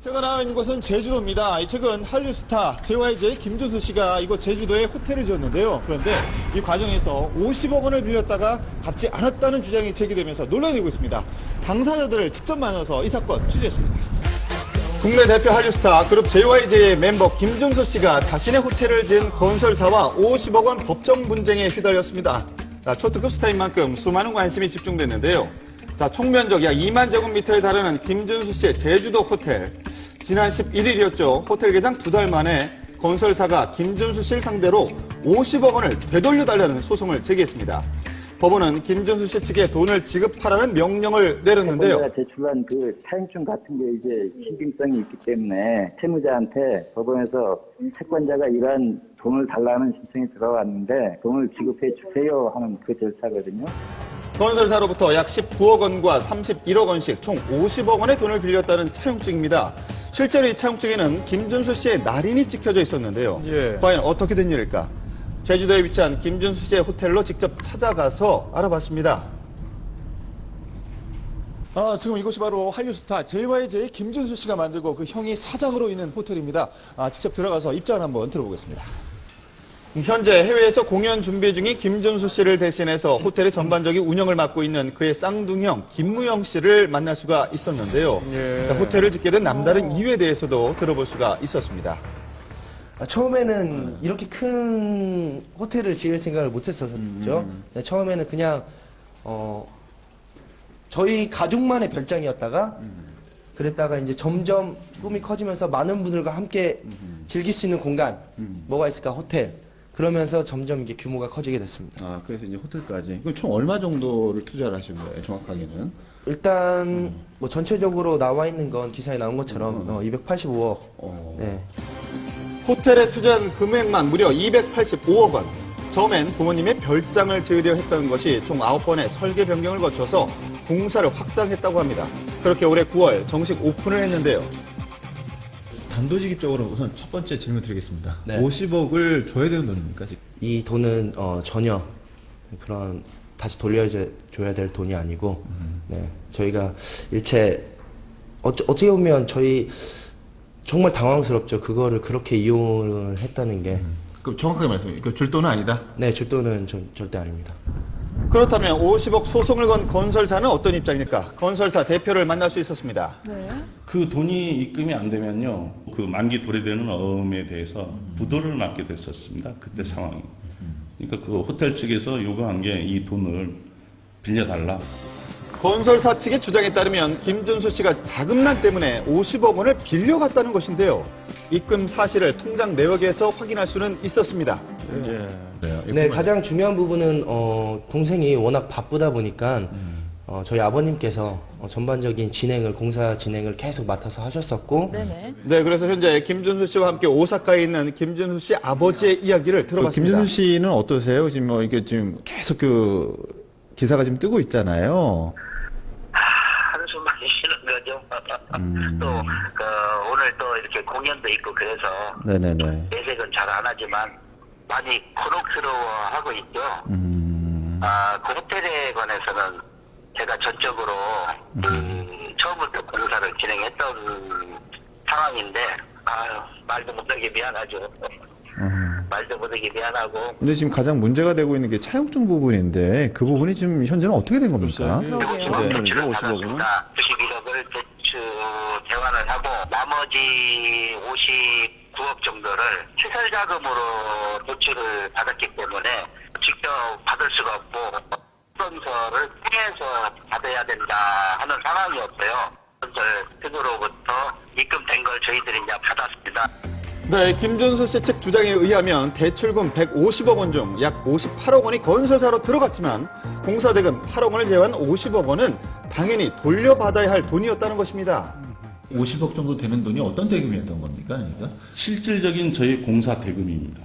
제가 나와 있는 곳은 제주도입니다. 최근 한류 스타 JYJ 김준수 씨가 이곳 제주도에 호텔을 지었는데요. 그런데 이 과정에서 50억 원을 빌렸다가 갚지 않았다는 주장이 제기되면서 논란이 되고 있습니다. 당사자들을 직접 만나서 이 사건 취재했습니다. 국내 대표 한류 스타 그룹 JYJ의 멤버 김준수 씨가 자신의 호텔을 지은 건설사와 50억 원 법정 분쟁에 휘달렸습니다. 초특급 스타인 만큼 수많은 관심이 집중됐는데요. 총 면적 약 2만 제곱미터에 달하는 김준수 씨의 제주도 호텔. 지난 11일이었죠. 호텔 개장 2달 만에 건설사가 김준수 씨를 상대로 50억 원을 되돌려달라는 소송을 제기했습니다. 법원은 김준수 씨 측에 돈을 지급하라는 명령을 내렸는데요. 채권자가 제출한 그 차용증 같은 게 이제 신빙성이 있기 때문에 채무자한테 법원에서 채권자가 이러한 돈을 달라는 신청이 들어왔는데 돈을 지급해 주세요 하는 그 절차거든요. 건설사로부터 약 19억 원과 31억 원씩 총 50억 원의 돈을 빌렸다는 차용증입니다. 실제로 이 차용증에는 김준수 씨의 날인이 찍혀져 있었는데요. 과연 어떻게 된 일일까? 제주도에 위치한 김준수 씨의 호텔로 직접 찾아가서 알아봤습니다. 지금 이곳이 바로 한류 스타 JYJ 김준수 씨가 만들고 그 형이 사장으로 있는 호텔입니다. 직접 들어가서 입장을 한번 들어보겠습니다. 현재 해외에서 공연 준비 중인 김준수 씨를 대신해서 호텔의 전반적인 운영을 맡고 있는 그의 쌍둥이형 김무영 씨를 만날 수가 있었는데요. 호텔을 짓게 된 남다른 이유에 대해서도 들어볼 수가 있었습니다. 처음에는 이렇게 큰 호텔을 지을 생각을 못 했었죠. 처음에는 그냥 저희 가족만의 별장이었다가 그랬다가 이제 점점 꿈이 커지면서 많은 분들과 함께 즐길 수 있는 공간 뭐가 있을까 호텔 그러면서 점점 이게 규모가 커지게 됐습니다. 그래서 이제 호텔까지. 그럼 총 얼마 정도를 투자를 하신 거예요, 정확하게는? 일단 뭐 전체적으로 나와 있는 건 기사에 나온 것처럼 285억. 네. 호텔에 투자한 금액만 무려 285억 원. 처음엔 부모님의 별장을 지으려 했던 것이 총 9번의 설계 변경을 거쳐서 공사를 확장했다고 합니다. 그렇게 올해 9월 정식 오픈을 했는데요. 단도직입적으로 우선 첫 번째 질문 드리겠습니다. 네. 50억을 줘야 되는 돈입니까? 지금? 이 돈은 전혀 그런 다시 돌려줘야 될 돈이 아니고 네, 저희가 일체 어떻게 보면 저희 정말 당황스럽죠. 그거를 그렇게 이용을 했다는 게. 그럼 정확하게 말씀해 주세요. 줄 돈은 아니다? 네, 줄 돈은 절대 아닙니다. 그렇다면 50억 소송을 건 건설사는 어떤 입장일까? 건설사 대표를 만날 수 있었습니다. 네. 그 돈이 입금이 안 되면요, 그 만기 도래되는 어음에 대해서 부도를 맞게 됐었습니다. 그때 상황이. 그러니까 그 호텔 측에서 요구한 게 이 돈을 빌려달라. 건설사 측의 주장에 따르면 김준수 씨가 자금난 때문에 50억 원을 빌려갔다는 것인데요. 입금 사실을 통장 내역에서 확인할 수는 있었습니다. 네, 가장 중요한 부분은 동생이 워낙 바쁘다 보니까 저희 아버님께서 전반적인 공사 진행을 계속 맡아서 하셨었고. 네, 그래서 현재 김준수 씨와 함께 오사카에 있는 김준수 씨 아버지의 이야기를 들어봤습니다. 김준수 씨는 어떠세요? 지금 뭐 이게 지금 계속 기사가 지금 뜨고 있잖아요. 한숨만 쉬는 거죠. 또 오늘 또 이렇게 공연도 있고 그래서 네네네. 내색은 잘 안 하지만 많이 곤혹스러워하고 있죠. 그 호텔에 관해서는 제가 전적으로 처음부터 공사를 진행했던 상황인데 말도 못하게 미안하죠. 말도 못하게 미안하고. 근데 지금 가장 문제가 되고 있는 게 차용증 부분인데 그 부분이 지금 현재는 어떻게 된 겁니까? 51억을 대출 대환을 하고 나머지 59억 정도를 시설 자금으로 대출을 받았기 때문에 직접 받을 수가 없고 스폰서를 통해서 받아야 된다 하는 상황이었어요. 건설 측으로부터 입금된 걸 저희들이 이제 받았습니다. 네, 김준수 씨 측 주장에 의하면 대출금 150억 원 중 약 58억 원이 건설사로 들어갔지만 공사대금 8억 원을 제외한 50억 원은 당연히 돌려받아야 할 돈이었다는 것입니다. 50억 정도 되는 돈이 어떤 대금이었던 겁니까? 그러니까? 실질적인 저희 공사 대금입니다.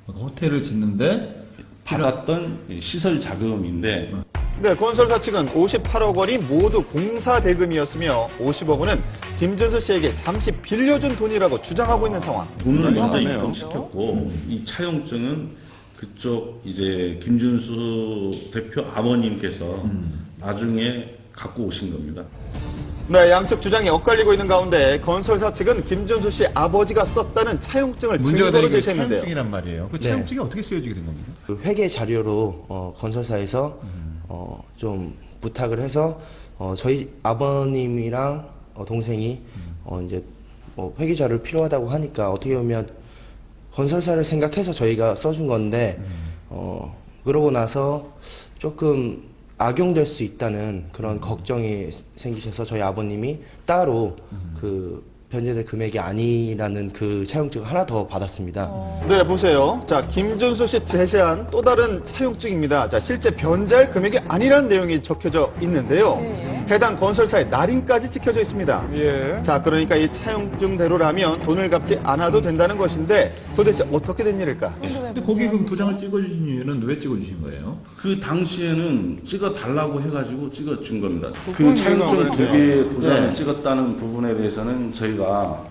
호텔을 짓는데 받았던 시설 자금인데. 네, 건설사 측은 58억 원이 모두 공사 대금이었으며 50억 원은 김준수 씨에게 잠시 빌려준 돈이라고 주장하고 있는 상황. 돈을 먼저 입금시켰고 이 차용증은 그쪽 이제 김준수 대표 아버님께서 나중에 갖고 오신 겁니다. 네, 양측 주장이 엇갈리고 있는 가운데 건설사 측은 김준수 씨 아버지가 썼다는 차용증을 문제가 증거로 되는 게 제시했는데요. 차용증이란 말이에요. 그 차용증이 어떻게 쓰여지게 된 겁니까? 그 회계 자료로 건설사에서 좀 부탁을 해서 저희 아버님이랑 동생이 이제 회계 자료를 필요하다고 하니까 어떻게 보면 건설사를 생각해서 저희가 써준 건데 그러고 나서 조금 악용될 수 있다는 그런 걱정이 생기셔서 저희 아버님이 따로 그 변제될 금액이 아니라는 그 차용증을 하나 더 받았습니다. 네, 보세요. 자, 김준수 씨 제시한 또 다른 차용증입니다. 자, 실제 변제할 금액이 아니라는 내용이 적혀져 있는데요. 해당 건설사의 날인까지 찍혀져 있습니다. 예. 자, 그러니까 이 차용증대로라면 돈을 갚지 않아도 된다는 것인데 도대체 어떻게 된 일일까? 근데 거기 그럼 도장을 찍어주신 이유는 왜 찍어주신 거예요? 그 당시에는 찍어 달라고 해가지고 찍어 준 겁니다. 그 그건 차용증 이유가 두 개의 도장을 네. 찍었다는 부분에 대해서는 저희가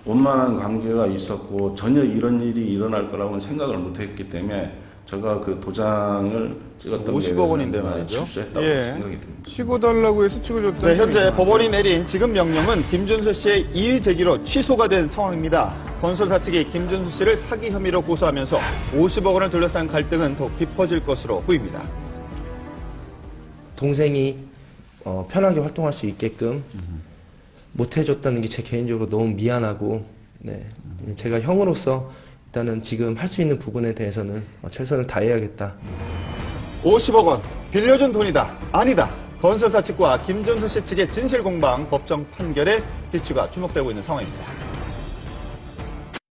원만한 관계가 있었고 전혀 이런 일이 일어날 거라고는 생각을 못했기 때문에 제가 그 도장을 찍었던 50억 원인데 말이죠. 실수했다고 예. 생각이 듭니다. 찍어달라고 해서 찍어줬다는 네, 현재 소리가. 법원이 내린 지급 명령은 김준수 씨의 이의 제기로 취소가 된 상황입니다. 건설사 측이 김준수 씨를 사기 혐의로 고소하면서 50억 원을 둘러싼 갈등은 더 깊어질 것으로 보입니다. 동생이 편하게 활동할 수 있게끔 못 해줬다는 게 제 개인적으로 너무 미안하고, 네, 제가 형으로서 일단은 지금 할 수 있는 부분에 대해서는 최선을 다해야겠다. 50억 원 빌려준 돈이다. 아니다. 건설사 측과 김준수 씨 측의 진실공방 법정 판결에 필추가 주목되고 있는 상황입니다.